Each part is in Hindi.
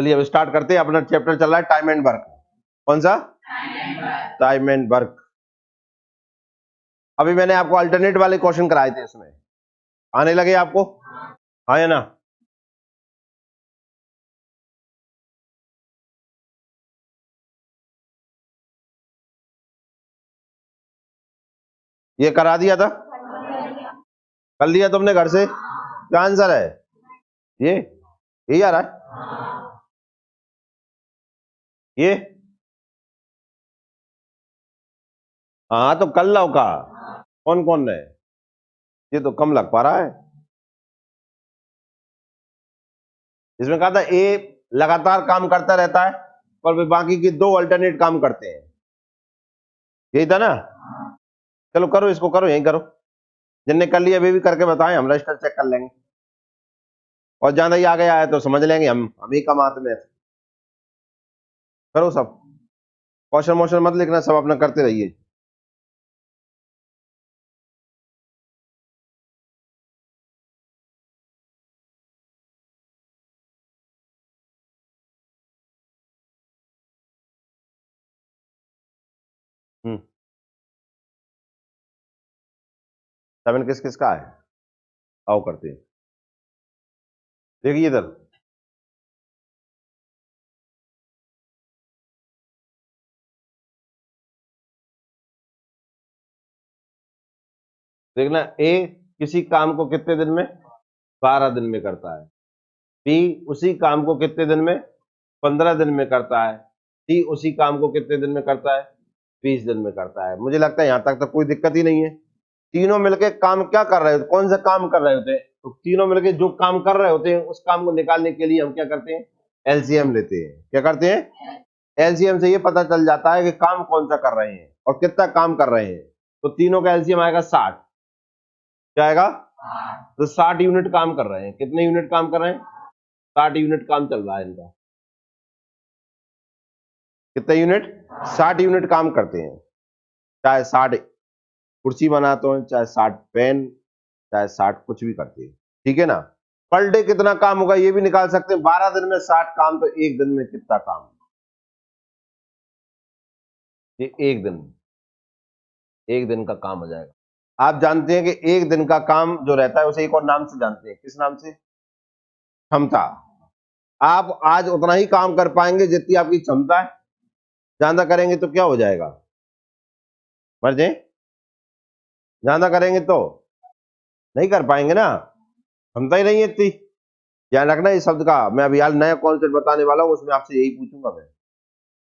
चलिए अब स्टार्ट करते हैं। अपना चैप्टर चल रहा है टाइम एंड वर्क। कौन सा? Time and work. अभी मैंने आपको अल्टरनेट वाले क्वेश्चन कराए थे, इसमें आने लगे आपको? हाँ या ना? ये करा दिया था? कर लिया तुमने घर से? क्या आंसर है? ये यही आ रहा है? ये हाँ तो कर लो का। कौन कौन है? ये तो कम लग पा रहा है। इसमें कहा था ए लगातार काम करता रहता है पर वे बाकी के दो अल्टरनेट काम करते हैं, यही था ना? चलो करो, इसको करो, यही करो। जिनने कर लिया वे भी करके बताएं, हम रजिस्टर चेक कर लेंगे। और ज्यादा ही आगे आया तो समझ लेंगे हम ही कम आते में। करो सब, क्वेश्चन मोशन मत लिखना, सब अपना करते रहिए। हम्म 7 किस किस का है? आओ करते हैं। देखिए इधर, देखना ए किसी काम को कितने दिन में? 12 दिन में करता है। बी उसी काम को कितने दिन में? 15 दिन में करता है। सी उसी काम को कितने दिन में करता है? 20 दिन में करता है। मुझे लगता है यहां तक तो कोई दिक्कत ही नहीं है। तीनों मिलके काम क्या कर रहे होते? कौन सा काम कर रहे होते हैं? तो तीनों मिलके जो काम कर रहे होते हैं उस काम को निकालने के लिए हम क्या करते हैं? एलसीएम लेते हैं। क्या करते हैं? एलसीएम से ये पता चल जाता है कि काम कौन सा कर रहे हैं और कितना काम कर रहे हैं। तो तीनों का एलसीएम आएगा 60। क्या आएगा? तो 60 यूनिट काम कर रहे हैं। कितने यूनिट काम कर रहे हैं? 60 यूनिट काम चल रहा है इनका। कितने यूनिट? 60 यूनिट काम करते हैं। चाहे 60 कुर्सी बनाते हो, चाहे 60 पेन, चाहे 60 कुछ भी करते हैं। ठीक है ना? पर डे कितना काम होगा ये भी निकाल सकते हैं। 12 दिन में 60 काम, तो एक दिन में कितना काम? ये एक दिन का काम हो जाएगा। आप जानते हैं कि एक दिन का काम जो रहता है उसे एक और नाम से जानते हैं। किस नाम से? क्षमता। आप आज उतना ही काम कर पाएंगे जितनी आपकी क्षमता है। ज्यादा करेंगे तो क्या हो जाएगा? मर जाए। ज्यादा करेंगे तो नहीं कर पाएंगे ना, क्षमता ही नहीं है इतनी। ध्यान रखना इस शब्द का। मैं अभी हाल नया कॉन्सेप्ट बताने वाला हूं, उसमें आपसे यही पूछूंगा मैं,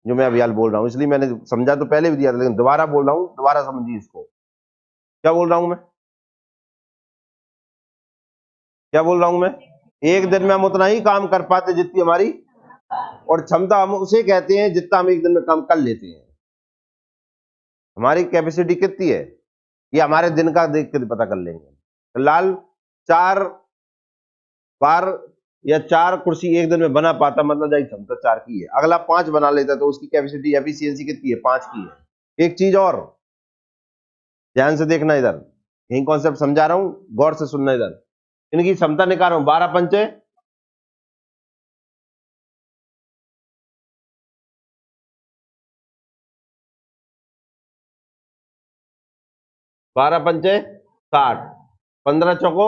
जो मैं अभी हाल बोल रहा हूं। इसलिए मैंने समझा तो पहले भी दिया था, लेकिन दोबारा बोल रहा हूं, दोबारा समझिए इसको। क्या बोल रहा हूं मैं? क्या बोल रहा हूं मैं? एक दिन में हम उतना ही काम कर पाते जितनी हमारी, और क्षमता हम उसे कहते हैं जितना हम एक दिन में काम कर लेते हैं। हमारी कैपेसिटी कितनी है ये हमारे दिन का देख के पता कर लेंगे। तो लाल 4 बार या 4 कुर्सी एक दिन में बना पाता, मतलब जाए क्षमता 4 की है। अगला 5 बना लेता तो उसकी कैपेसिटी एफिशिएंसी कितनी है? 5 की है। एक चीज और ध्यान से देखना, इधर यही कॉन्सेप्ट समझा रहा हूं, गौर से सुनना। इधर इनकी क्षमता निकाल रहा हूं। 12 पंचे 12 पंचे 60, 15 चौको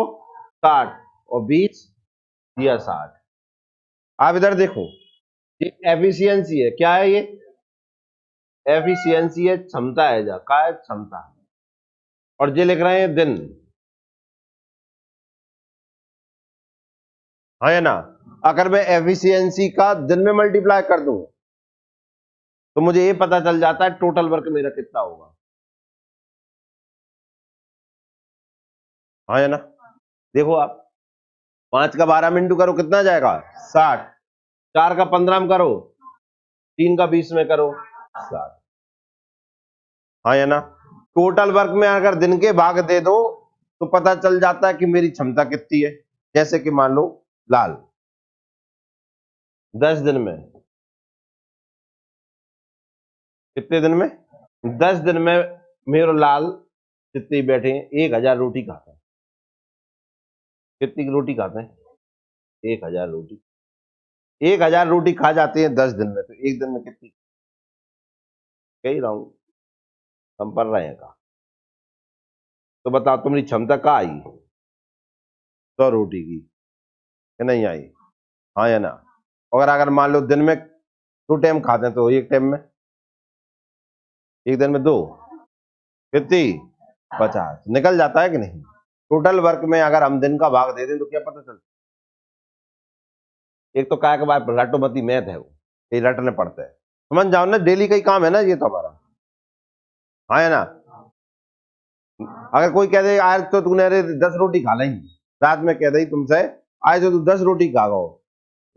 60 और 20 दिया 60। आप इधर देखो, ये एफिशिएंसी है। क्या है ये? एफिशिएंसी है, क्षमता है। जा का है? क्षमता। और ये लिख रहे हैं दिन। हाँ या ना? अगर मैं एफिशिएंसी का दिन में मल्टीप्लाई कर दूं तो मुझे ये पता चल जाता है टोटल वर्क मेरा कितना होगा। हाँ या ना? देखो आप, 5 का 12 मिनट करो, कितना जाएगा? 60। 4 का 15 में करो, 3 का 20 में करो, 60। हाँ या ना? टोटल वर्क में अगर दिन के भाग दे दो तो पता चल जाता है कि मेरी क्षमता कितनी है। जैसे कि मान लो लाल 10 दिन में, कितने दिन में? 10 दिन में मेरे लाल जितने बैठे हैं 1000 रोटी खाता है। कितनी की रोटी खाते हैं? 1000 रोटी। 1000 रोटी खा जाते हैं 10 दिन में, तो एक दिन में कितनी? कह ही रहा हूं, हम पढ़ रहे हैं का। तो बताओ तुम्हारी क्षमता कहाँ आई? 100 रोटी की, कि नहीं आई? हाँ या ना? और अगर मान लो दिन में 2 टाइम खाते हैं, तो एक टाइम में, एक दिन में 2, कितनी? 50 निकल जाता है कि नहीं? टोटल वर्क में अगर हम दिन का भाग दे दें तो क्या पता चलता? एक तो काय के बाद रटोमती मैथ है, वो ये रटने पड़ते हैं, समझ जाओ ना, डेली का ही काम है ना ये तो हमारा। हाँ है ना? अगर कोई कह दे आज तो तूने अरे 10 रोटी खा लेंगी, रात में कह दे तुमसे आज तो तू 10 रोटी खा गो,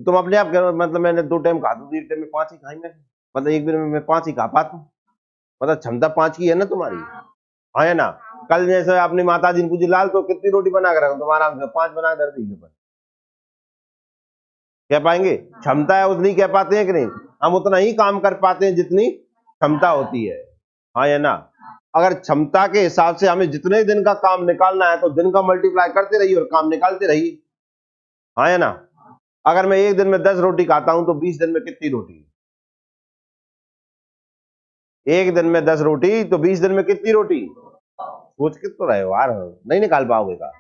तो तुम अपने आप कह मतलब मैंने 2 टाइम खा दूं, एक टाइम में 5 ही खाई मैं, मतलब एक दिन में मैं 5 ही खा पाता हूँ, मतलब क्षमता 5 की है ना तुम्हारी। हाँ है ना? कल जैसे अपनी माता जी ने पूछी लाल तो कितनी रोटी बना कर रखा, तुम्हारा 5 बना कर दी, कह पाएंगे? क्षमता है उतनी कह पाते हैं कि नहीं? हम उतना ही काम कर पाते हैं जितनी क्षमता होती है। हाँ या ना? अगर क्षमता के हिसाब से हमें जितने दिन का काम निकालना है तो दिन का मल्टीप्लाई करते रहिए और काम निकालते रहिए। हाँ या ना? अगर मैं एक दिन में 10 रोटी खाता हूं तो 20 दिन में कितनी रोटी? एक दिन में 10 रोटी तो 20 दिन में कितनी रोटी? सोच के तो रहे हो यार, नहीं निकाल पाओगे का?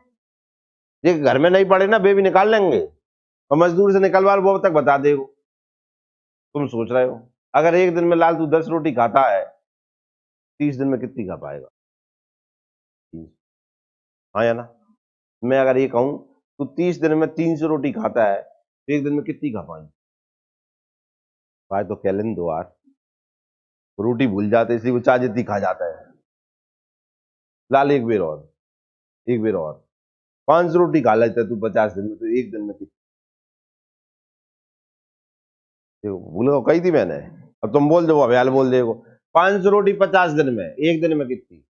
ये घर में नहीं पड़े ना, बेबी निकाल लेंगे, और मजदूर से निकलवा लो, वो तक बता देगा। तुम सोच रहे हो अगर एक दिन में लाल तू 10 रोटी खाता है, 30 दिन में कितनी खा पाएगा? 30। हाँ या ना? मैं अगर ये कहूं तो 30 दिन में 300 रोटी खाता है, तो एक दिन में कितनी खा पाएंगे? भाई तो कैलेंडर दो यार, रोटी भूल जाते इसलिए वो चाह जितनी खा जाता है। लाल एक बेर और, एक बेर और 500 रोटी खा लेता है तू 50 दिन में, तो एक दिन में कितनी? देखो भूल गए, कही थी मैंने, अब तुम बोल दो, अभ्याल बोल देखो, 500 रोटी 50 दिन में, एक दिन में कितनी?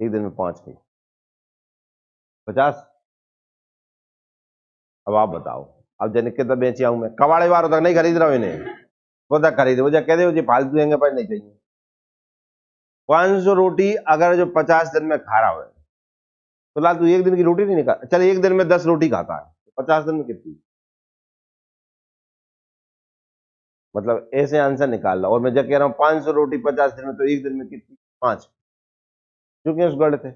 एक दिन में 5 की 50। अब आप बताओ, अब जन के तब बेची आऊं मैं, कबाड़े वालों तक नहीं खरीद रहा हूं इन्हें, वो तक खरीदे, वो कह दे फालतू देंगे पर नहीं चाहिए। 500 रोटी अगर जो 50 दिन में खा रहा हो, तो लाल तू एक दिन की रोटी नहीं निकाल, चल एक दिन में 10 रोटी खाता है, 50 दिन में कितनी? मतलब ऐसे आंसर निकाल लो, और मैं जब कह रहा हूं 500 रोटी 50 दिन में, तो एक दिन में कितनी? 5। क्योंकि उस गढ़ थे,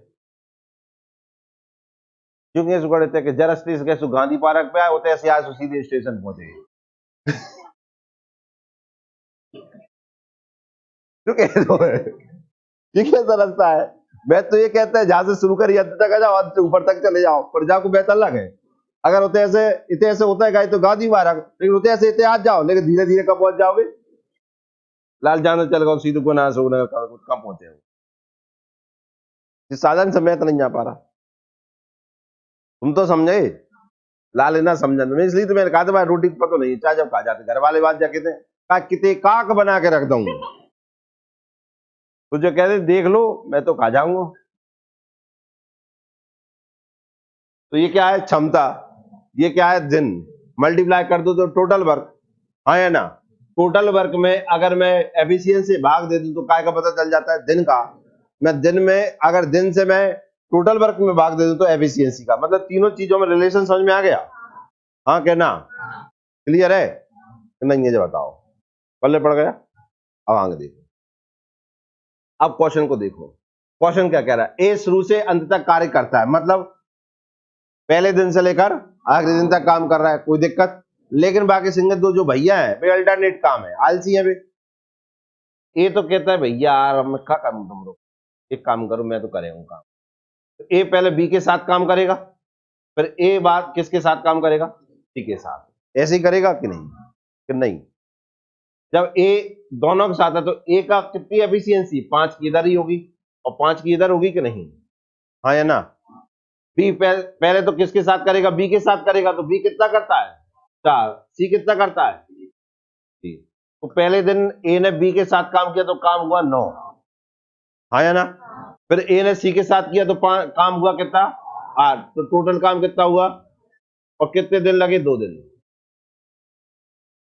क्योंकि इस गढ़ थे कि जरा स्टेशन कैसे गांधी पार्क पे आए होते, ऐसे आज सीधे स्टेशन पहुंचे। क्योंकि ये कैसा रास्ता है? मैं तो ये कहता है जहां से शुरू करिए अंत तक आ जाओ, अंत से ऊपर तक चले जाओ, पर जाको बेहतर लगे। अगर होते ऐसे इतने ऐसे होता है तो गांधी मारा, लेकिन होते ऐसे इतने आज जाओ, लेकिन धीरे धीरे कब पहुंच जाओगे? लाल जानो चल गो सीधे को ना सो कब पहुंचे हो? इस साधन से मैं तो नहीं जा पा रहा, तुम तो समझे, लाल ना समझा, मैं इसलिए तो मैंने कहा था भाई रोटी पतो नहीं, चाहे जब खा जाते घर वाले बात जाके थे कहा कितने काक बना के रख दूं, तो जो कहते देख लो मैं तो खा जाऊंगा। तो ये क्या है? क्षमता। ये क्या है? दिन। मल्टीप्लाई कर दो तो टोटल वर्क। हाँ या ना? टोटल वर्क में अगर मैं एफिशिएंसी भाग दे दूं तो काय का पता चल जाता है? दिन का। मैं दिन में अगर दिन से मैं टोटल वर्क में भाग दे दूं तो एफिशिएंसी का, मतलब तीनों चीजों में रिलेशन समझ में आ गया? हाँ कहना क्लियर है कि नहीं? ये जो बताओ, पल्ले पड़ गया? अब आगे देखो, अब क्वेश्चन को देखो, क्वेश्चन क्या कह रहा है? ए शुरू से अंत तक कार्य करता है, मतलब पहले दिन से लेकर आखिरी दिन तक काम कर रहा है, कोई दिक्कत, लेकिन बाकी सिंगल दो जो भैया है वे अल्टरनेट काम है, आलसी है वे। ये तो कहता है भैया यार मैं क्या करूं, तुम लोग एक काम करो, मैं तो करेगा काम। तो ए पहले बी के साथ काम करेगा, फिर ए बात किसके साथ काम करेगा? सी के साथ। ऐसे ही करेगा कि नहीं? कि नहीं? जब ए दोनों के साथ है तो ए का कितनी एफिशिएंसी? 5 की इधर ही होगी और 5 की इधर होगी कि नहीं? हाँ या ना? बी पहले तो किसके साथ करेगा? बी के साथ करेगा, तो बी कितना करता है? 4। सी कितना करता है? 3। तो पहले दिन ए ने बी के साथ काम किया तो काम हुआ 9। हाँ या ना? फिर ए ने सी के साथ किया तो काम हुआ कितना? 8। तो टोटल काम कितना हुआ? और कितने दिन लगे? 2 दिन।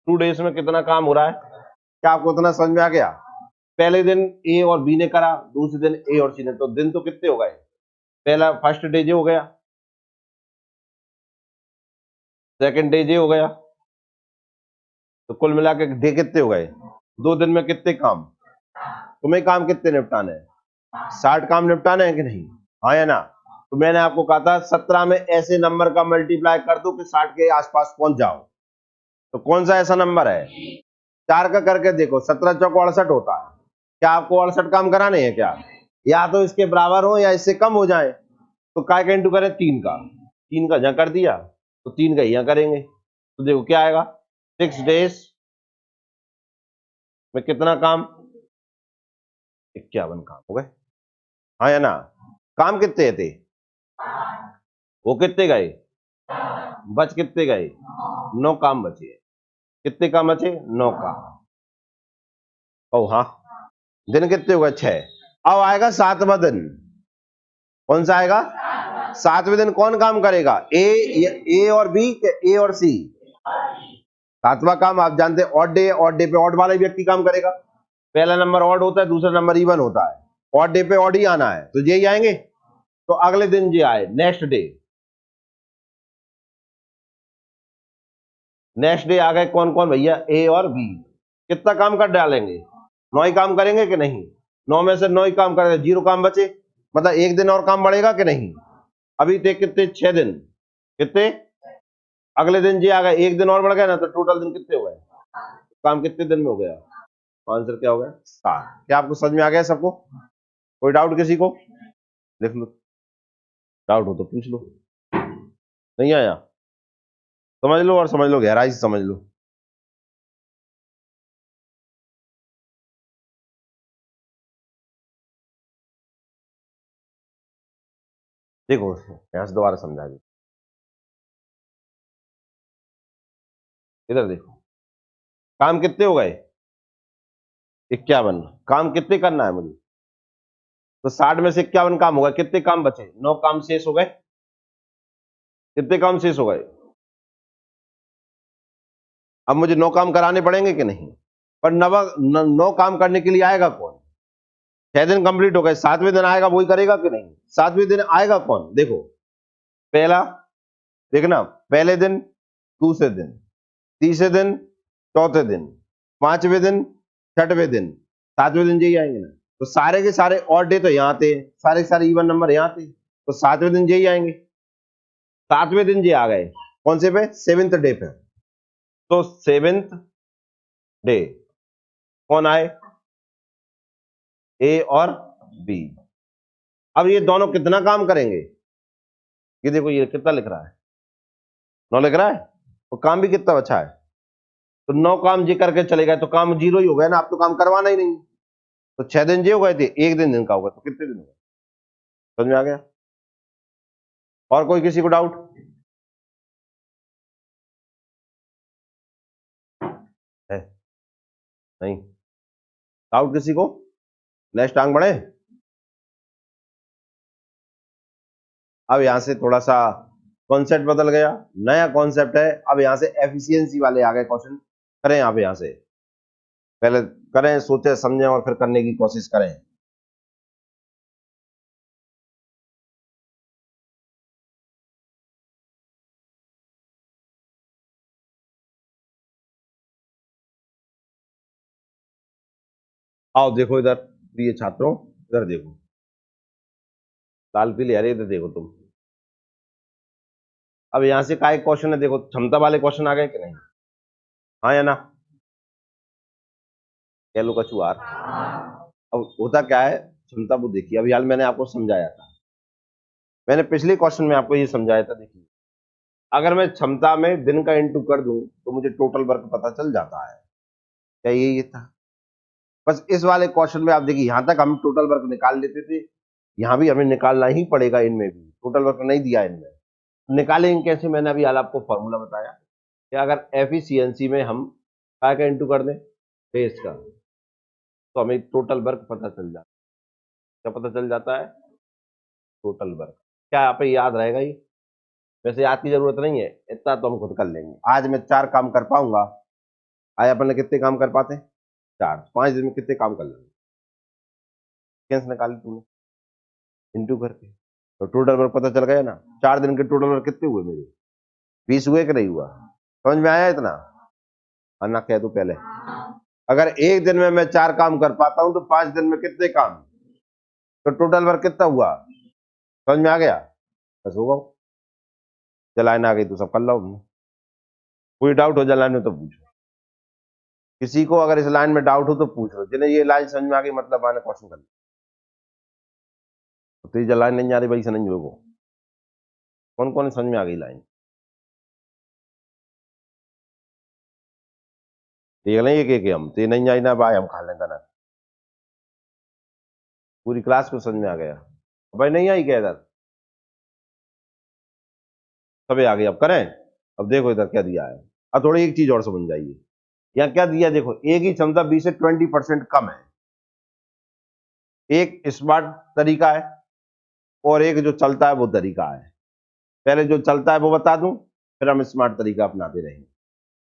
2 डेज में कितना काम हो रहा है? क्या आपको इतना समझ में आ गया? पहले दिन ए और बी ने करा, दूसरे दिन ए और सी ने, तो दिन तो कितने हो गए? पहला फर्स्ट डे जो हो गया, सेकंड डे ये हो गया, तो कुल मिला के डे कितने हो गए? 2 दिन में कितने काम? तुम्हें काम कितने निपटाने हैं? 60 काम निपटाने हैं कि नहीं? हाँ या ना? तो मैंने आपको कहा था 17 में ऐसे नंबर का मल्टीप्लाई कर दो कि 60 के आसपास पहुंच जाओ। तो कौन सा ऐसा नंबर है? 4 का करके देखो, 17 चौक 68 होता है। क्या आपको 68 काम कराने हैं क्या? या तो इसके बराबर हो या इससे कम हो जाए। तो काय का इंटू करें? 3 का। 3 का यहां कर दिया, तो 3 का यहां करेंगे, तो देखो क्या आएगा? 6 डेज में कितना काम? 51 काम हो गए। हाँ या ना? काम कितने थे? वो कितने गए? बच कितने गए? 9 काम बचे। कितने काम बचे? 9 काम। ओ हाँ, दिन कितने हो गए? 6। अब आएगा 7वां दिन। कौन सा आएगा? 7वें दिन कौन काम करेगा? ए और बी के ए और सी? 7वां काम आप जानते हैं ऑड डे, ऑड डे पे ऑड वाला व्यक्ति काम करेगा। पहला नंबर ऑड होता है, दूसरा नंबर इवन होता है। ऑड डे पे ऑड ही आना है, तो यही आएंगे। तो अगले दिन ये आए, नेक्स्ट डे। नेक्स्ट डे आ गए कौन कौन भैया? ए और बी। कितना काम कर डालेंगे? 9 ही काम करेंगे कि नहीं? 9 में से 9 ही काम करेंगे, 0 काम बचे, मतलब एक दिन और काम बढ़ेगा कि नहीं? अभी थे कितने? 6 दिन। कितने? अगले दिन जी आ गए, एक दिन और बढ़ गया ना, तो टोटल दिन कितने हो गए? काम कितने दिन में हो गया? आंसर क्या हो गया? 7। क्या आपको समझ में आ गया सबको? कोई डाउट किसी को? लिख लो, डाउट हो तो पूछ लो। नहीं आया? समझ लो, और समझ लो, गहराई से समझ लो। देखो यहां से दोबारा समझा दी, इधर देखो, काम कितने हो गए? 51। काम कितने करना है मुझे? तो 60 में से 51 काम हो गए, कितने काम बचे? 9 काम शेष हो गए। कितने काम शेष हो गए? अब मुझे 9 काम कराने पड़ेंगे कि नहीं? पर 9 काम करने के लिए आएगा कौन? 6 दिन कंप्लीट हो गए, 7वें दिन आएगा, वही करेगा कि नहीं? 7वें दिन आएगा कौन? देखो, पहला, देखना, पहले दिन, दूसरे दिन, तीसरे दिन, चौथे दिन, 5वें दिन, 6वें दिन, 7वें दिन यही आएंगे ना। तो सारे के सारे ऑड डे तो यहाँ थे, सारे के सारे इवन नंबर यहाँ थे, तो 7वें दिन यही आएंगे। 7वें दिन ये आ गए, कौन से पे? 7th डे पे। तो 7th डे कौन आए? ए और बी। अब ये दोनों कितना काम करेंगे? ये देखो, ये कितना लिख रहा है? 9 लिख रहा है, तो काम भी कितना बचा है? तो 9 काम जी करके चले गए, तो काम 0 ही हो गया ना, आप तो काम करवाना ही नहीं। तो 6 दिन जी हो गए थे, एक दिन दिन का होगा, तो कितने दिन हो गए? समझ में आ गया? और कोई किसी को डाउट है? नहीं डाउट किसी को? नेक्स्ट आंग बढ़े। अब यहां से थोड़ा सा कॉन्सेप्ट बदल गया, नया कॉन्सेप्ट है। अब यहां से एफिशिएंसी वाले आ गए क्वेश्चन। करें आप यहां से, पहले करें, सोचे समझें और फिर करने की कोशिश करें। आओ देखो इधर, प्रिय छात्रों, इधर देखो, लाल पीली हरी, इधर देखो तुम। अब यहां से का एक क्वेश्चन है, देखो, क्षमता वाले क्वेश्चन आ गए कि नहीं? हाँ या ना? कैलू का चुहार। अब होता क्या है, क्षमता वो देखिए, अभी हाल मैंने आपको समझाया था, मैंने पिछले क्वेश्चन में आपको ये समझाया था। देखिए, अगर मैं क्षमता में दिन का इंटू कर दूं तो मुझे टोटल वर्क पता चल जाता है। क्या ये था? बस इस वाले क्वेश्चन में आप देखिए, यहां तक हम टोटल वर्क निकाल लेते थे, यहां भी हमें निकालना ही पड़ेगा, इनमें भी टोटल वर्क नहीं दिया इनमें। निकालेंगे कैसे? मैंने अभी हाल आपको फॉर्मूला बताया कि अगर एफिशिएंसी में हम काय का इंटू कर दें, बेस का, तो हमें टोटल वर्क पता चल जाता है। क्या पता चल जाता है? Total work. क्या आप याद रहेगा ये? वैसे याद की जरूरत नहीं है, इतना तो हम खुद कर लेंगे। आज मैं 4 काम कर पाऊंगा। आज अपन ने कितने काम कर पाते? 4। 5 दिन में कितने काम कर लेंगे? कैसे निकाली तुमने? इंटू करके। तो टोटल वर्क पता चल गया ना। 4 दिन के टोटल वर्क कितने हुए मेरे? 20 हुए कि नहीं हुआ? समझ में आया इतना? अन्ना कह दो पहले। अगर एक दिन में मैं 4 काम कर पाता हूं तो 5 दिन में कितने काम? तो टोटल वर्क कितना हुआ? समझ में आ गया? बस होगा। जलाइन आ गई तो सब कर लो। कोई डाउट हो जलाइन में तो पूछो, किसी को अगर इस लाइन में डाउट हो तो पूछ लो। जिन्हें ये लाइन समझ में आ गई मतलब आने क्वेश्चन कर लो। तो ये लाइन नहीं आ रही भाई समझ लो। कौन कौन समझ में आ गई लाइन? ठीक नहीं एक हम तो नहीं आई ना भाई, हम खा लेंगे ना। पूरी क्लास को समझ में आ गया भाई? नहीं आई क्या इधर? सबे आ गई। अब करें? अब देखो इधर क्या दिया है। अब थोड़ी एक चीज और समझ जाइए। यहाँ क्या दिया देखो, एक ही क्षमता 20 से 20% कम है। एक स्मार्ट तरीका है और एक जो चलता है वो तरीका है। पहले जो चलता है वो बता दूं, फिर हम स्मार्ट तरीका अपनाते रहेंगे।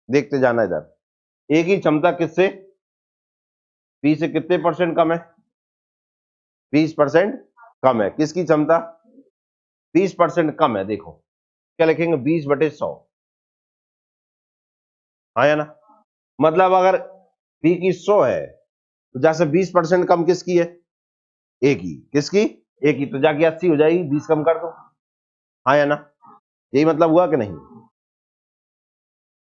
देखते जाना इधर। एक ही क्षमता किससे 20 से कितने परसेंट कम है? 20% कम है। किसकी क्षमता 20% कम है? देखो क्या लिखेंगे, 20/100। हाँ या ना? मतलब अगर बी की 100 है तो जैसे 20% कम किसकी है? ए की। किसकी? ए की। तो जाके 80 हो जाएगी, 20 कम कर दो। हाँ या ना? यही मतलब हुआ कि नहीं?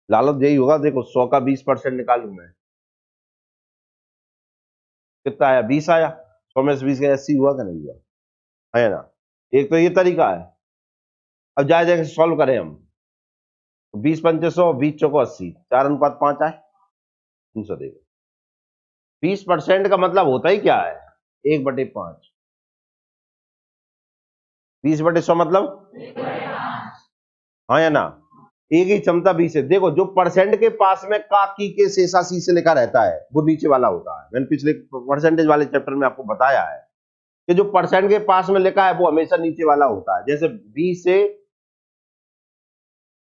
लालच यही होगा। देखो 100 का 20% निकालू मैं, कितना आया? 20 आया। 100 में से 20 का 80 हुआ कि नहीं हुआ? है ना? एक तो ये तरीका है। अब जाए जाके सॉल्व करें हम। 20×5 100, 20×4 80, 4:5 आए। दूसरा देखो, 20% का मतलब होता ही क्या है? 1/5। 20/100 मतलब हाँ या ना? एक ही क्षमता 20 है। देखो जो परसेंट के पास में काकी के शेषा सी से लिखा रहता है वो नीचे वाला होता है। मैंने पिछले परसेंटेज वाले चैप्टर में आपको बताया है कि जो परसेंट के पास में लिखा है वो हमेशा नीचे वाला होता है। जैसे 20 से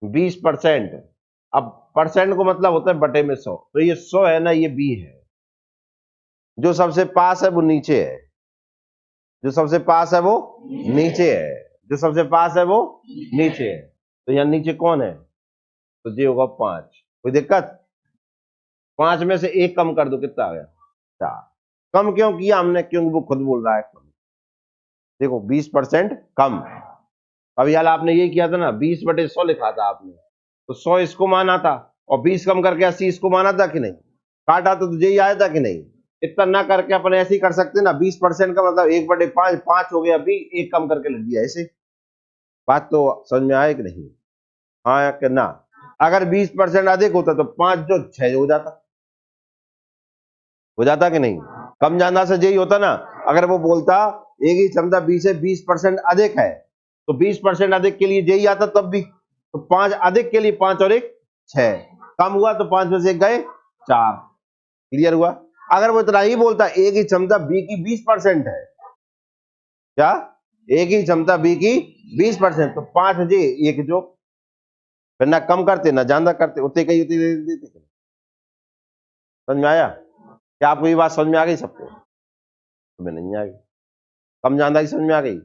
20%। अब परसेंट को मतलब होता है बटे में 100, तो ये 100 है ना, ये बी है। जो सबसे पास है वो नीचे है। जो सबसे पास है वो नीचे है। जो सबसे पास है वो नीचे है। तो यहां नीचे कौन है? तो ये होगा 5। कोई दिक्कत? 5 में से 1 कम कर दो, कितना आ गया? 4। कम क्यों किया हमने? क्योंकि वो खुद बोल रहा है कम। देखो 20% कम। अब यार आपने ये किया था ना, 20/100 लिखा था आपने, तो 100 इसको माना था और 20 कम करके 80 इसको माना था कि नहीं? काटा तो तुझे ही आया था कि नहीं? इतना ना करके अपन ऐसे ही कर सकते ना। 20% का मतलब 1/5, 5 हो गया, अभी 1 कम करके लिख दिया ऐसे। बात तो समझ में आए कि नहीं? हाँ या कि ना? अगर 20% अधिक होता तो 5 जो 6 हो जाता कि नहीं? कम ज्यादा से यही होता ना। अगर वो बोलता एक ही क्षमता 20 से 20% अधिक है तो 20% अधिक के लिए यही आता तब भी। तो 5 अधिक के लिए 5 और 1 6, कम हुआ तो 5 में से 1 गए 4। क्लियर हुआ? अगर वो इतना ही बोलता एक ही क्षमता बी की 20% है, क्या एक ही क्षमता बी की 20%, तो 5 जी एक जो, फिर ना कम करते ना ज्यादा करते, उतने कहीं उतने दे देते। समझ में आया? क्या आपको ये बात समझ में आ गई सबको? तुम्हें नहीं आ गई? कम ज्यादा की समझ में आ गई?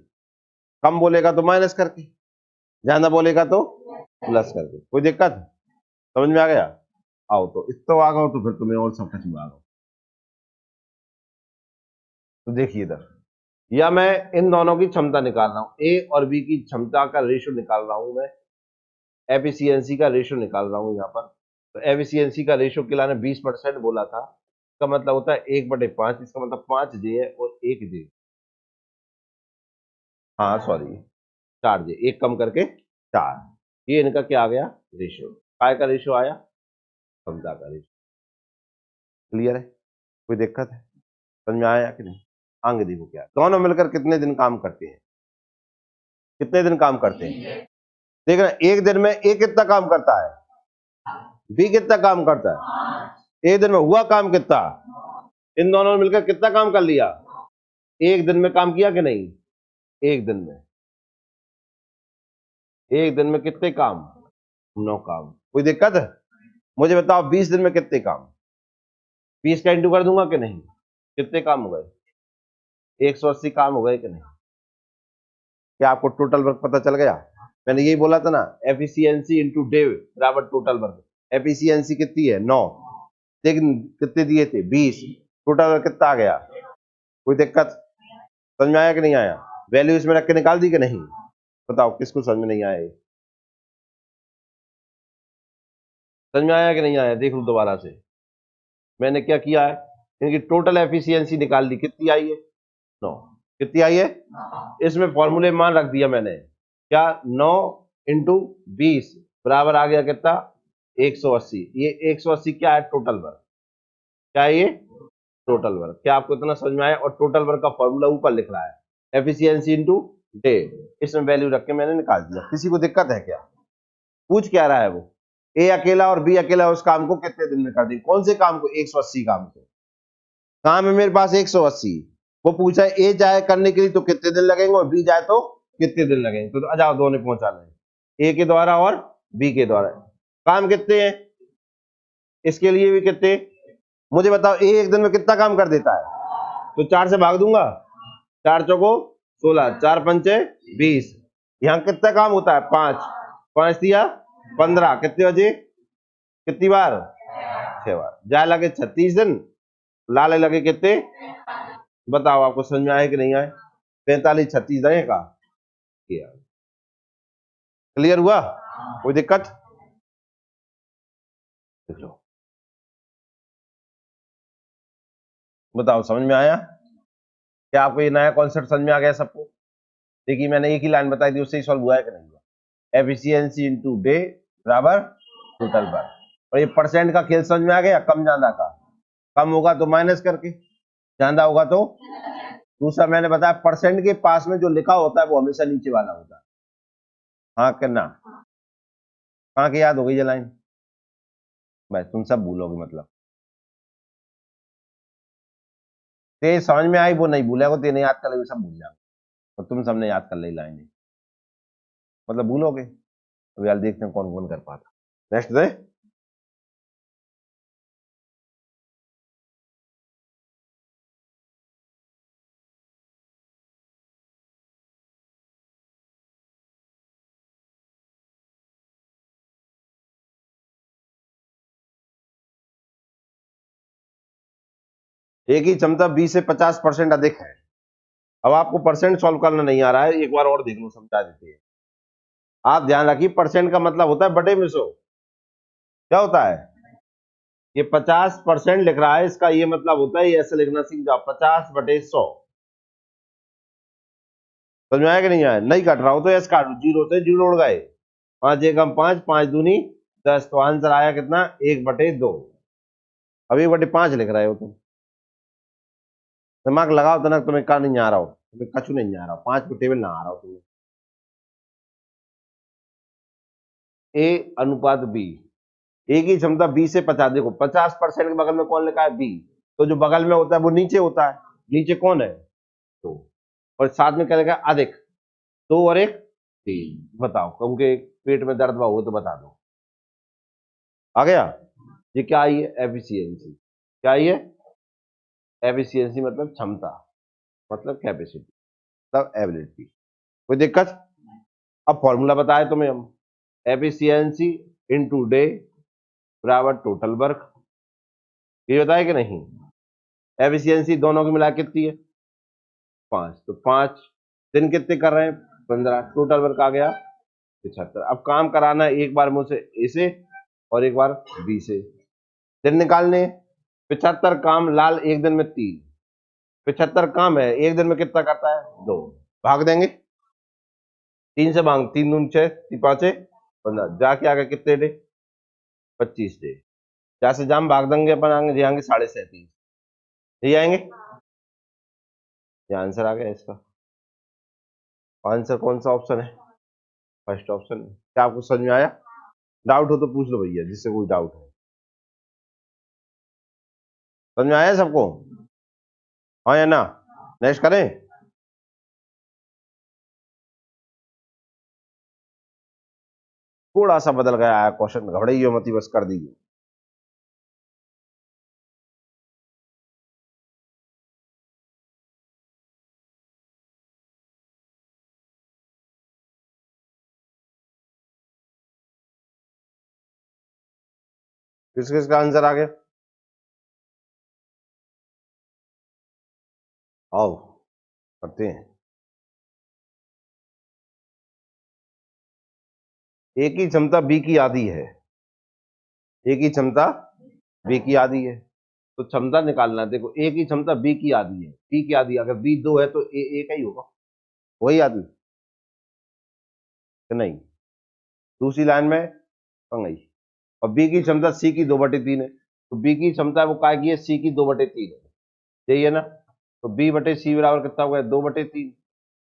कम बोलेगा तो माइनस करके, ज्यादा बोलेगा तो प्लस करके। कोई दिक्कत? समझ में आ गया? आओ तो इस तो आ गओ, तो फिर तुम्हें और सब कुछ में आ गओ। तो देखिए इधर, या मैं इन दोनों की क्षमता निकाल रहा हूं, ए और बी की क्षमता का रेशियो निकाल रहा हूं मैं, एफिशिएंसी का रेशियो निकाल रहा हूं यहाँ पर। तो एफिशिएंसी का रेशियो किला ने 20% बोला था, इसका मतलब होता है 1/5। इसका मतलब 5 जे है और 1 जे, हाँ सॉरी 4 जे, 1 कम करके 4। ये इनका क्या आ गया? रेशियो। काय का रेशियो आया? क्षमता का रेशियो। क्लियर है? कोई दिक्कत है? समझ में आया कि नहीं? आगे देखो क्या, दोनों मिलकर कितने दिन काम करते हैं? कितने दिन काम करते हैं? देख रहे एक दिन में ए कितना काम करता है, बी कितना काम करता है? एक दिन में हुआ काम कितना? इन दोनों ने मिलकर कितना काम कर लिया? एक दिन में काम किया कि नहीं? एक दिन में, एक दिन में कितने काम? 9 काम। कोई दिक्कत है? मुझे बताओ 20 दिन में कितने काम? 20 का इंटू कर दूंगा कि नहीं? कितने काम हो गए? 180 काम हो गए कि नहीं? क्या आपको टोटल वर्क पता चल गया? मैंने यही बोला था ना, एफिशिएंसी इंटू डे बराबर टोटल वर्क। एफिशिएंसी कितनी है 9, लेकिन कितने दिए थे 20, टोटल वर्क कितना आ गया? कोई दिक्कत? समझ में आया कि नहीं आया? वैल्यू इसमें रख के निकाल दी कि नहीं? बताओ किसको समझ में नहीं आया? समझ में आया कि नहीं आया? देख लो दोबारा से। मैंने क्या किया है, इनकी टोटल एफिशिएंसी निकाल दी, कितनी आई है 9। कितनी आई है? इसमें फॉर्मूले मान रख दिया मैंने, क्या 9 इंटू 20 बराबर आ गया कितना? 180। ये 180 क्या है? Total work. क्या है ये? Total work. क्या आपको इतना समझ में आया? और टोटल वर्क का फॉर्मूला ऊपर लिख रहा है, एफिशिएंसी इंटू डे। इसमें वैल्यू रख के मैंने निकाल दिया। किसी को दिक्कत है क्या? पूछ क्या रहा है वो? ए अकेला और बी अकेला उस काम को कितने दिन में कर देंगे? कौन से काम को? 180 काम को। काम है मेरे पास 180। वो पूछा ए जाए करने के लिए तो कितने दिन लगेंगे, और बी जाए तो कितने दिन लगेंगे। तो आ जाओ, दोनों पहुंचा लें, ए के द्वारा और बी के द्वारा। काम कितने हैं इसके लिए भी? कितने? मुझे बताओ, ए एक दिन में कितना काम कर देता है? तो 4 से भाग दूंगा, 4 चौको 16, 4 पंचे 20। यहाँ कितना काम होता है? 5, 5 दिया 15, कितने बजे? कितनी बार? 6 बार। जाए लगे 36 दिन, लाले लगे कितने? बताओ आपको समझ में आए कि नहीं आए? 45 36 दें का किया। क्लियर हुआ? कोई दिक्कत? चलो बताओ, समझ में आया? क्या आपको ये नया कॉन्सेप्ट समझ में आ गया सबको? देखिए मैंने एक ही लाइन बताई थी, उससे ही सॉल्व हुआ है कि नहीं हुआ? एफिशिएंसी इनटू डे बराबर टोटल वर्क। और ये परसेंट का खेल समझ में आ गया? कम ज्यादा का, कम होगा तो माइनस करके, ज्यादा होगा तो। दूसरा मैंने बताया, परसेंट के पास में जो लिखा होता है वो हमेशा नीचे वाला होता है। हाँ कि ना? कहाँ की याद हो गई ये लाइन? भाई तुम सब भूलोगे मतलब। ते समझ में आई वो नहीं भूलेगा, ते नहीं याद कर ले सब भूल जाओ, और तुम सबने याद कर ली लाइन, मतलब भूलोगे। अभी यार देखते हैं कौन कौन कर पाता। नेक्स्ट दे। एक ही क्षमता 20 से 50% अधिक है। अब आपको परसेंट सॉल्व करना नहीं आ रहा है, एक बार और देख लो, समझा देते हैं। आप ध्यान रखिए, परसेंट का मतलब होता है बटे में 100। क्या होता है? ये 50% लिख रहा है, इसका ये मतलब होता है, ये ऐसे लिखना सीख जाओ, 50/100। समझ में आया कि नहीं आया? नहीं काट रहा हो तो ऐसे काटो, जीरो से जीरो उड़ गए, 5 एकम 5, 5 दूनी 10, तो आंसर आया कितना? 1/2। अब 1/5 लिख रहे हो तुम। दिमाग लगाओ तो ना, तुम्हें का नहीं आ रहा हो, तुम्हें कछु नहीं आ रहा हो, 5 को टेबल ना आ रहा हो तुम्हें। ए अनुपात बी, ए की क्षमता 20 से 50। देखो 50% के बगल में कौन लिखा है? बी। तो जो बगल में होता है वो नीचे होता है। नीचे कौन है? तो, और साथ में क्या लिखा है? अधिक। 2 और 1 3। बताओ, क्योंकि पेट में दर्द हुआ हो तो बता दो। आ गया? ये क्या आई है? एफिशिएंसी। क्या आई है? एफिशिएंसी मतलब क्षमता, मतलब कैपेसिटी, मतलब एबिलिटी। कोई दिक्कत? अब फॉर्मूला बताए तुम्हें हम, एफिशिएंसी इनटू डे बराबर टोटल वर्क। ये बताया कि नहीं? एफिशिएंसी दोनों की मिला कितनी है? 5। तो 5 दिन कितने कर रहे हैं? 15। टोटल वर्क आ गया 75। अब काम कराना है एक बार मुझसे ए से और एक बार बी से। दिन निकालने 75 काम, लाल एक दिन में 3। 75 काम है, एक दिन में कितना करता है? 2। भाग देंगे, 3 से भाग, 3 दून 6, 3 5 15, जाके आगे कितने डे? 25 डे। जहां से जाम भाग देंगे अपन, आगे जाएंगे 37.5। ये आएंगे। ये आंसर आ गया इसका। आंसर कौन सा ऑप्शन है? First option. क्या आपको समझ में आया? डाउट हो तो पूछ लो भैया, जिससे कोई डाउट हो। समझ में आया सबको? हाँ या ना? नेक्स्ट करें? थोड़ा सा बदल गया है क्वेश्चन, घबराइए मत, बस कर दीजिए। किस किस का आंसर आ गया? आओ करते हैं। एक ही क्षमता बी की आधी है, एक ही क्षमता बी की आधी है, तो क्षमता निकालना है। देखो एक ही क्षमता बी की आधी है, बी की आधी, अगर बी 2 है तो ए का ही होगा, वही आधी कि नहीं? दूसरी लाइन में पंगई। और बी की क्षमता सी की 2/3 है, तो बी की क्षमता वो काय की है, सी की 2/3 है, यही है ना? तो बी बटे सी बराबर कितना हो गया, 2/3।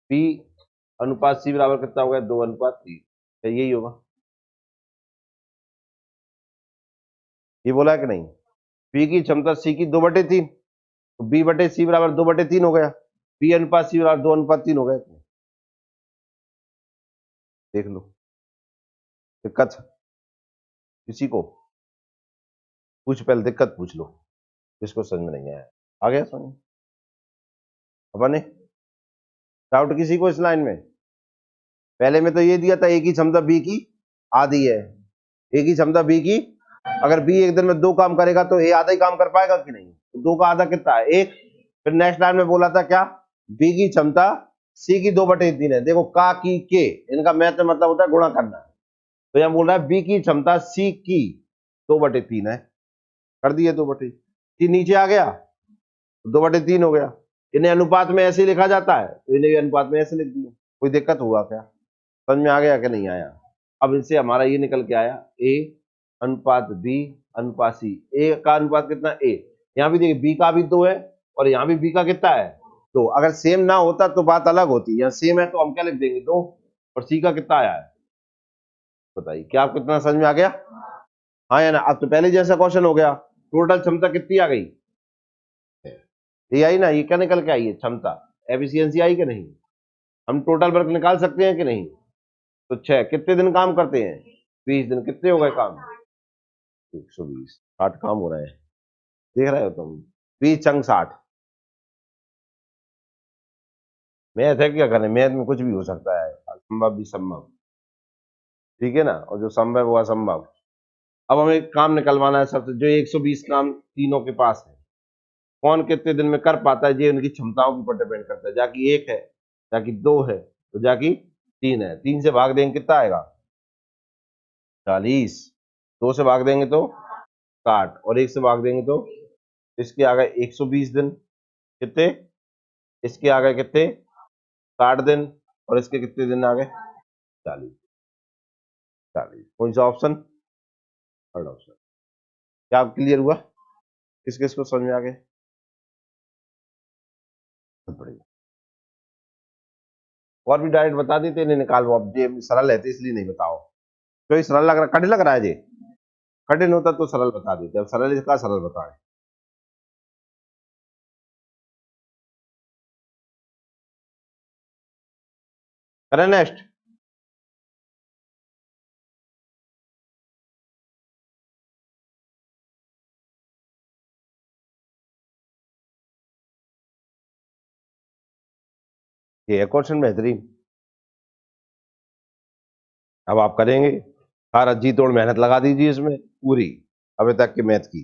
बी अनुपात सी बराबर कितना हो गया, 2:3। तो यही होगा, ये बोला है कि नहीं? बी की क्षमता सी की 2/3, तो बी बटे सी बराबर 2/3 हो गया, बी अनुपात सी बराबर 2:3 हो गया। देख लो, दिक्कत किसी को पूछ, पहले दिक्कत पूछ लो, जिसको समझ में नहीं आया। आ गया समझ? अपने डाउट किसी को इस लाइन में? पहले में तो ये दिया था एक ही क्षमता बी की आधी है, एक ही क्षमता बी की, अगर बी एक दिन में 2 काम करेगा तो ए आधा ही काम कर पाएगा कि नहीं? तो 2 का आधा कितना है, 1। फिर नेक्स्ट लाइन में बोला था क्या, बी की क्षमता सी की 2/3 है। देखो का की के, इनका मैथ में मतलब होता है गुणा करना। तो यहां बोल रहा है बी की क्षमता सी की 2/3 है, कर दिए 2/3, नीचे आ गया 2/3 हो गया। इन्हें अनुपात में ऐसे लिखा जाता है, तो इन्हें भी अनुपात में ऐसे लिख दिया। कोई दिक्कत हुआ क्या? समझ में आ गया कि नहीं आया? अब इनसे हमारा ये निकल के आया, ए अनुपात बी अनुपात सी, ए का अनुपात कितना, ए। यहाँ भी देखिए बी का भी 2 है, और यहाँ भी बी का कितना है, 2। अगर सेम ना होता तो बात अलग होती, यहाँ सेम है तो हम क्या लिख देंगे, 2। और सी का कितना आया है, बताइए क्या आपको कितना समझ में आ गया? हाँ या ना? अब तो पहले जैसा क्वेश्चन हो गया, टोटल क्षमता कितनी आ गई, ये आई ना? ये क्या निकल के आई है, क्षमता, एफिशिएंसी आई कि नहीं? हम टोटल वर्क निकाल सकते हैं कि नहीं? तो 6 कितने दिन काम करते हैं, 20 दिन, कितने हो गए काम, 120, 60 काम हो रहे हैं, देख रहे हो तुम, 20 चंग 60। मैथ है, क्या करें, मैथ में कुछ भी हो सकता है, असंभव भी संभव, ठीक है ना? और जो संभव वो असंभव। अब हमें काम निकलवाना है सबसे, जो 120 काम तीनों के पास है, कौन कितने दिन में कर पाता है, ये उनकी क्षमताओं के ऊपर डिपेंड करता है। जाकि 1 है, जाकि 2 है, तो जाकि 3 है। 3 से भाग देंगे कितना आएगा, 40। 2 से भाग देंगे तो 60, और 1 से भाग देंगे तो इसके आ गए 120 दिन, कितने, इसके आ गए कितने, 60 दिन, और इसके कितने दिन आ गए, 40। 40 कौन सा ऑप्शन, थर्ड ऑप्शन। क्या क्लियर हुआ? किस किस को समझ में आ गए? बढ़िया। और भी डायरेक्ट बता देते, नहीं निकालो, अब ये सरल है तो इसलिए नहीं बताओ, तो ये सरल लग रहा, कठिन लग रहा है, ये कठिन होता तो सरल बता देते, अब सरल इसका सरल बताए। करें नेक्स्ट? ये है क्वेश्चन बेहतरीन, अब आप करेंगे, सारा जी तोड़ मेहनत लगा दीजिए इसमें पूरी, अभी तक की मैथ की।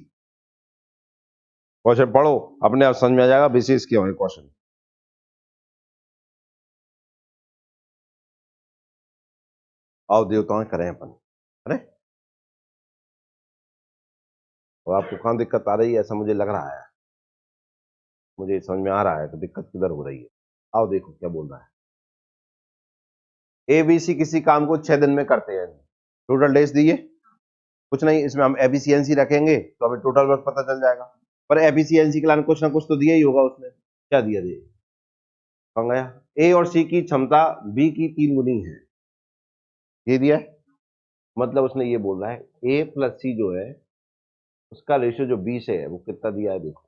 क्वेश्चन पढ़ो, अपने आप समझ में आ जाएगा, विशेष क्यों है क्वेश्चन। आओ देवताओं करें अपन, करें। और आपको कहाँ दिक्कत आ रही है, ऐसा मुझे लग रहा है, मुझे समझ में आ रहा है, तो दिक्कत किधर हो रही है। आओ देखो क्या बोल रहा है, ए बी सी किसी काम को 6 दिन में करते हैं, टोटल डेज दिए, कुछ नहीं, इसमें हम एफिशिएंसी रखेंगे तो हमें टोटल वर्क पता चल जाएगा। पर एफिशिएंसी के लिए कुछ ना कुछ तो दिया ही होगा उसने, क्या दिया, दिए कौन गया, ए और सी की क्षमता बी की 3 गुनी है, ये दिया है। मतलब उसने ये बोल रहा है ए प्लस सी जो है, उसका रेशियो जो बी से है वो कितना दिया है, देखो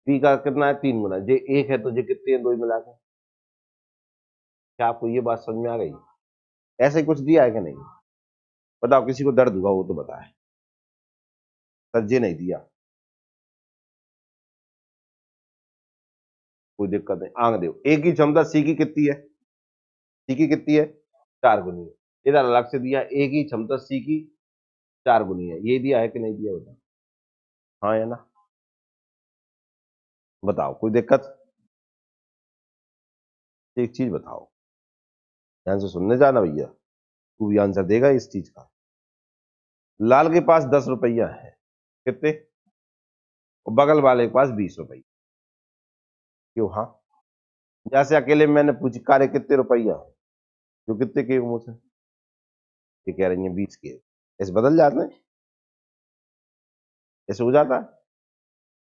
बी का कितना है, 3 गुना, जे 1 है तो जे कितने हैं, 2 ही मिला के। क्या आपको ये बात समझ में आ गई? ऐसे कुछ दिया है कि नहीं, बताओ, किसी को दर्द हुआ वो तो बताए, सर जे नहीं दिया, कोई दिक्कत नहीं, आंग दो। ए की क्षमता सी की कितनी है, सी की कितनी है, 4 गुनी है। इधर अलग से दिया ए की क्षमता सी की 4 गुनी है। ये दिया है कि नहीं दिया बताओ? हाँ या ना? बताओ, कोई दिक्कत? एक चीज बताओ, ध्यान से सुनने जाना भैया, तू भी आंसर देगा इस चीज का। लाल के पास 10 रुपया है, कितने? और बगल वाले के पास 20 रुपये। क्यों? हाँ, जैसे अकेले मैंने पूछी कार्य कितने रुपया है, जो कितने के मुझसे, ये कह रही है 20 के। ऐसे बदल जाते हैं, ऐसे हो जाता है।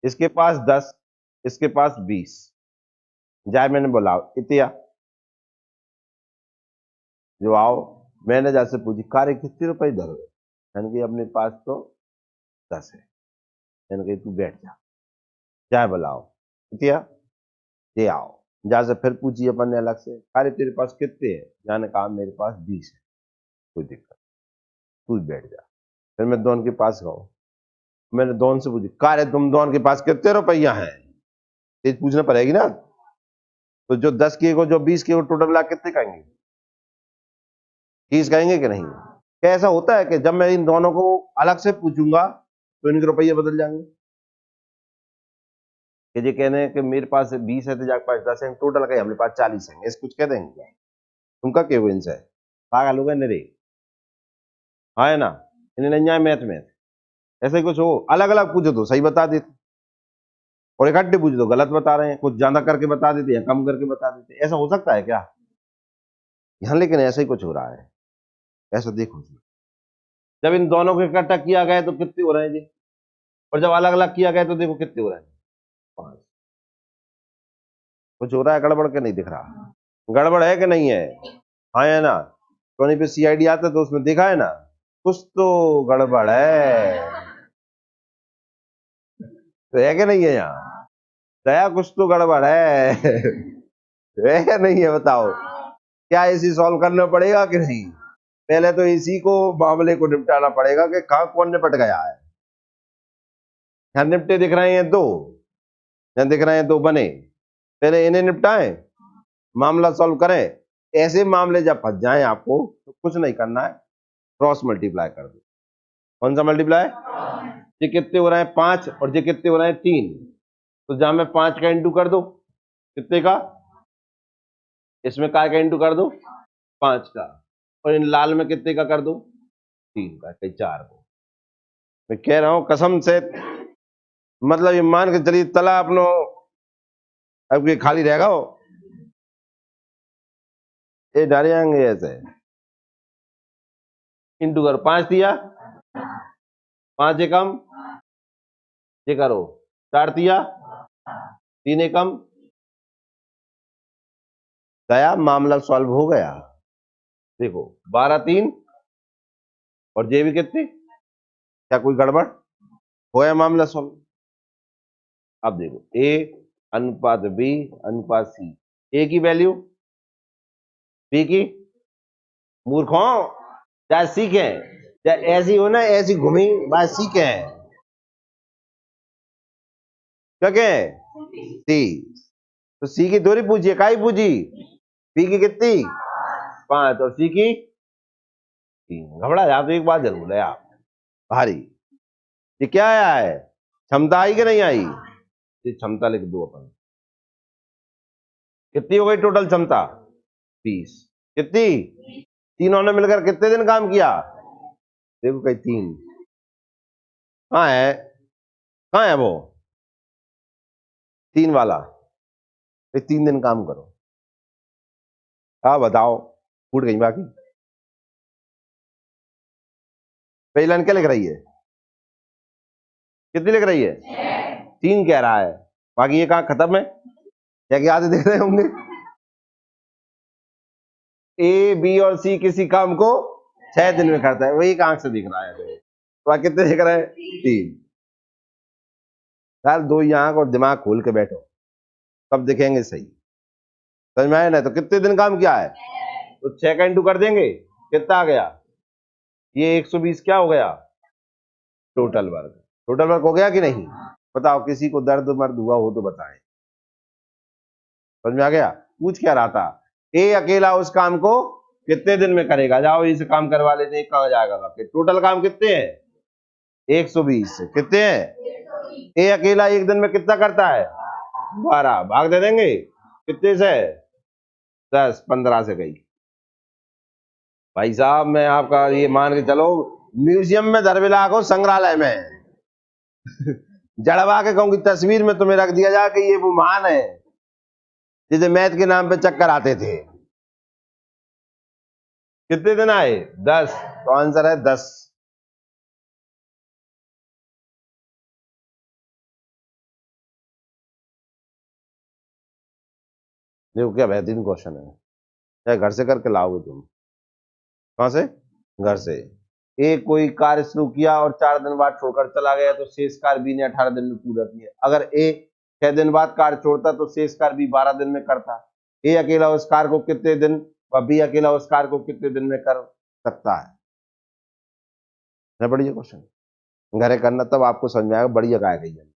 इसके पास 10, इसके पास 20, जाए मैंने बोला इतिया, जो आओ, मैंने जैसे पूछी कार्य कितने रुपए धरो, मैंने कही अपने पास तो 10 है। मैंने कही तू बैठ जा, जाए बुलाओ इतिया, ये आओ। जहां से फिर पूछी अपन ने अलग से, कार्य तेरे पास कितने है, जाने कहा मेरे पास 20 है। कोई दिक्कत, तू बैठ जा। फिर मैं दोनों के पास गया, मैंने दोनों से पूछी कार्य तुम दोनों के पास कितने रुपया है, तेज पूछना पड़ेगी ना। तो जो 10 के को जो 20 के को टोटल मिला कितने कहेंगे? 30 कहेंगे कि नहीं? क्या ऐसा होता है कि जब मैं इन दोनों को अलग से पूछूंगा तो इनके रुपये बदल जाएंगे? कि ये कहने हैं कि मेरे पास 20 है तो जाके पास 10 है, टोटल का हमारे पास 40 है, ऐसे कुछ कह देंगे क्या? तुमका क्यों इनसे पागल हो गए नरे? हाँ है ना? इन्हें नहीं आए मैथ में, ऐसा ही कुछ हो, अलग अलग पूछो तो सही बता देते, और इकट्ठे पूछो तो गलत बता रहे हैं, कुछ ज्यादा करके बता देते हैं, कम करके बता देते हैं। ऐसा हो सकता है क्या यहाँ? लेकिन ऐसा ही कुछ हो रहा है। ऐसा देखो, जब इन दोनों को इकट्ठा किया गया तो कितने हो रहे हैं जी, और जब अलग अलग किया गया तो देखो कितने हो रहे हैं, 5। कुछ हो रहा है गड़बड़ के नहीं दिख रहा? गड़बड़ है कि नहीं है? हाँ है ना? तो पे सीआईडी आता है तो उसमें देखा है ना, कुछ तो गड़बड़ है, तो है कि नहीं है यहाँ? दया कुछ तो गड़बड़ है है कि नहीं है? बताओ, क्या इसी सॉल्व करना पड़ेगा कि नहीं? पहले तो इसी को मामले को निपटाना पड़ेगा कि कहाँ कौन निपट गया है। यहाँ निपटे दिख रहे हैं दो, यहाँ दिख रहे हैं दो बने, पहले इन्हें निपटाएं, मामला सॉल्व करें। ऐसे मामले जब फंस जाएं आपको तो कुछ नहीं करना है, क्रॉस मल्टीप्लाई कर दो। कौन सा मल्टीप्लाई? ये कितने हो रहे हैं 5, और ये कितने हो रहे हैं 3, तो जहां मैं 5 का इंटू कर दो, कितने का? इसमें काय का इंटू कर दो? 5 का, और इन लाल में कितने का कर दो? 3 का, कहीं 4 को। मैं कह रहा हूं कसम से, मतलब ये मान के चलिए तला अपनो अब ये खाली रहेगा वो, ये डाले जाएंगे ऐसे, इंटू करो, 5 दिया, 5 एकम, ये करो 4 दिया, 3 एकम, गया, मामला सॉल्व हो गया। देखो 12 3, और ये भी कितनी, क्या कोई गड़बड़ हो या मामला सॉल्व? अब देखो ए अनुपात बी अनुपात सी, ए की वैल्यू बी की, मूर्खों, चाहे सीखे, चाहे ऐसी हो ना ऐसी घूमी बात सीखे, क्या कहें सी, तो सी की दूरी पूछिए, काई पूछी, बी की कितनी 5 और सी की 3। घबरा जा तो एक बात जरूर है आप भारी, ये क्या आया है, क्षमता आई कि नहीं आई? ये क्षमता लिख दो अपन, कितनी हो गई टोटल क्षमता? 20। कितनी? तीनों ने मिलकर कितने दिन काम किया? देखो कहीं 3, कहाँ है, कहाँ है वो 3 वाला? 3 दिन काम करो। हाँ बताओ, फूट गई बाकी। पहली लाइन क्या लिख रही है, कितनी लिख रही है? 3 कह रहा है, बाकी ये कहाँ खत्म है, क्या क्या आधे देख रहे होंगे? ए बी और सी किसी काम को 6 दिन में करता है, वही कहाँ से दिख रहा है, तो कितने दिख रहे हैं? 3। यार दो आंख और दिमाग खोल के बैठो, तब दिखेंगे सही, समझ में आया ना? तो कितने दिन काम किया है, तो 6 का इंटू कर देंगे, कितना आ गया? ये 120 क्या हो गया? Total work. टोटल वर्क हो गया कि नहीं? बताओ, किसी को दर्द मर्द हुआ हो तो बताएं। समझ में आ गया? पूछ क्या रहा था, ए अकेला उस काम को कितने दिन में करेगा, जाओ इसे काम करवा लेते हैं, कहाँ जाएगा? टोटल काम कितने हैं? 120 से कितने हैं? ए अकेला एक दिन में कितना करता है? 12। भाग दे देंगे कितने से? 10। 15 से गई। भाई साहब मैं आपका ये मान के चलो म्यूजियम में धरविला को संग्रहालय में जड़वा के कहूंगी तस्वीर में तुम्हें रख दिया जाए कि ये वो महान है जिसे मैथ के नाम पे चक्कर आते थे। कितने दिन आए? 10। तो आंसर है 10। देखो क्या बेहतरीन क्वेश्चन है। चाहे घर से करके लाओगे तुम। कहां से? घर से। एक कोई कार्य शुरू किया और 4 दिन बाद छोड़कर चला गया तो शेष कार्य बी ने 18 दिन में पूरा किया। अगर ए 6 दिन बाद कार्य छोड़ता तो शेष कार्य बी 12 दिन में करता। ए अकेला उस कार्य को कितने दिन व बी अकेला उस कार्य को कितने दिन में कर सकता है? बढ़िया क्वेश्चन। घरे करना तब आपको समझ में आएगा बढ़िया काय गई है।